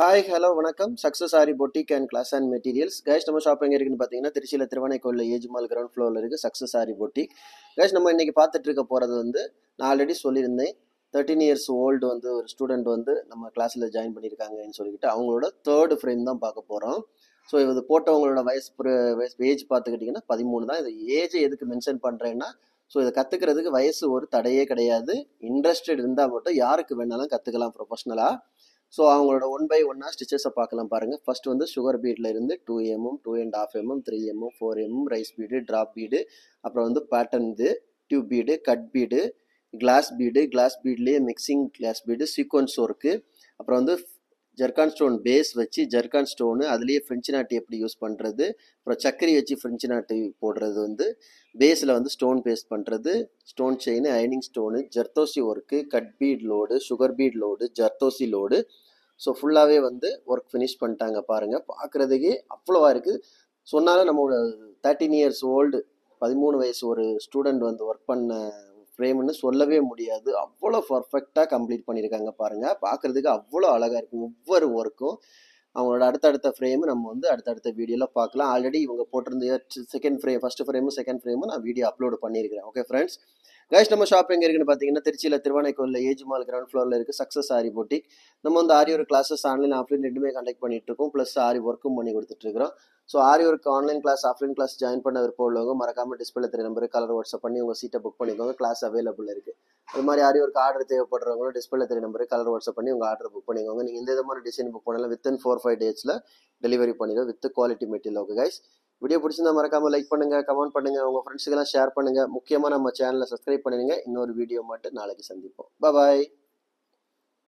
Hi hello வணக்கம் success aari boutique and class and materials guys. நம்ம shop எங்கே இருக்குன்னு பார்த்தீங்கன்னா திருச்சியில் திருவானைக்கோயில் ஏஜ்மால் கிரவுண்ட் ஃப்ளோரில் இருக்குது சக்ஸஸ் ஆரி பொட்டிக். கைஸ் நம்ம இன்றைக்கி பார்த்துட்டு இருக்க போகிறது நான் ஆல்ரெடி சொல்லியிருந்தேன் 13 இயர்ஸ் ஓல்டு ஒரு ஸ்டூடெண்ட் நம்ம கிளாஸில் ஜாயின் பண்ணியிருக்காங்கன்னு சொல்லிட்டு அவங்களோட தேர்டு ஃப்ரேம் தான் பார்க்க போகிறோம். ஸோ இது போட்டவங்களோட வயசு ஏஜ் பார்த்துக்கிட்டிங்கன்னா 13 தான். இது ஏஜ் எதுக்கு மென்ஷன் பண்ணுறேன்னா, ஸோ இதை கற்றுக்கிறதுக்கு வயசு ஒரு தடையே கிடையாது. இன்ட்ரெஸ்டட் இருந்தால் மட்டும் யாருக்கு வேணாலும் கற்றுக்கலாம் ப்ரொஃபஷ்னலாக. ஸோ அவங்களோட 1 by 1 ஸ்டிச்சஸை பார்க்கலாம் பாருங்கள். ஃபர்ஸ்ட் சுகர் பீடில் இருந்து 2 mm 2.5 mm 3 mm 4 mm rice bead, drop bead, அப்புறம் pattern tube bead, cut bead, glass பீட்லேயே mixing glass bead, sequence work, அப்புறம் ஜர்கான் ஸ்டோன் பேஸ் வச்சு ஜர்கான் ஸ்டோனு அதுலேயே ஃப்ரெஞ்சு நாட்டு எப்படி யூஸ் பண்ணுறது, அப்புறம் சக்கரி வச்சு ஃப்ரெஞ்சு நாட்டு போடுறது, பேஸில் ஸ்டோன் பேஸ்ட் பண்ணுறது, ஸ்டோன் செயின், அயனிங் stone, zardozi work, cut bead load, sugar bead load, zardozi load. So ஃபுல்லாகவே ஒர்க் ஃபினிஷ் பண்ணிட்டாங்க பாருங்கள். பார்க்குறதுக்கே அவ்வளோவா இருக்குது. சொன்னாலும் நம்மளோட 13 இயர்ஸ் ஓல்டு 13 வயசு ஒரு ஸ்டூடெண்ட் ஒர்க் பண்ண ஃப்ரேம்னு சொல்லவே முடியாது. அவ்வளோ பர்ஃபெக்டாக கம்ப்ளீட் பண்ணியிருக்காங்க பாருங்கள். பார்க்குறதுக்கு அவ்வளோ அழகாக இருக்குது ஒவ்வொரு ஒர்க்கும். அவங்களோட அடுத்தடுத்த ஃப்ரேமு நம்ம அடுத்தடுத்த வீடியோவில் பார்க்கலாம். ஆல்ரெடி இவங்க போட்டிருந்த ஃபர்ஸ்ட் ஃப்ரேமு செகண்ட் ஃப்ரேமு நான் வீடியோ அப்லோடு பண்ணியிருக்கிறேன். Okay friends. கைஸ் நம்ம ஷாப் எங்கே இருக்குன்னு பார்த்தீங்கன்னா திருச்சியில் திருவானைக்கோயில் ஏஜ்மால் கிரவுண்ட் ஃப்ளோரில் இருக்குது சக்ஸஸ் ஆரி பொட்டிக். நம்ம aari work classes online offline ரெண்டுமே கண்டக்ட் பண்ணிட்டு இருக்கோம். ப்ளஸ் ஆரி ஒர்க்கும் பண்ணி கொடுத்துட்ருக்கோம். So aari work online class offline class join பண்ண விருப்பம் உள்ளவங்க மறக்காமல் டிஸ்பிளே தெரிய நம்பர் கலர் வாட்ஸ்அப் பண்ணி உங்கள் சீட்டை புக் பண்ணிக்கோங்க. கிளாஸ் அவைலபிள் இருக்குது. அது மாதிரி ஆரி ஒர்க் ஆர்டர் தேவைப்படுறவங்களும் டிஸ்பிளே தெரிய நம்பர் கலர் வாட்ஸ்அப் பண்ணி உங்கள் ஆர்டர் புக் பண்ணிக்கோங்க. நீங்கள் எந்த விதமான டிசைன் புக் பண்ணலாம் வித்தின் 4-5 டேஸில் டெலிவரி பண்ணிடுவோம் with quality material. Okay guys, video பிடிச்சிருந்தா மறக்காமல் லைக் பண்ணுங்கள், கமெண்ட் பண்ணுங்கள், உங்கள் ஃப்ரெண்ட்ஸுக்கெல்லாம் ஷேர் பண்ணுங்கள். முக்கியமாக நம்ம சேனலை சப்ஸ்கிரைப் பண்ணுங்க. இன்னொரு வீடியோ மட்டும் நாளைக்கு சந்திப்போம். பாய்.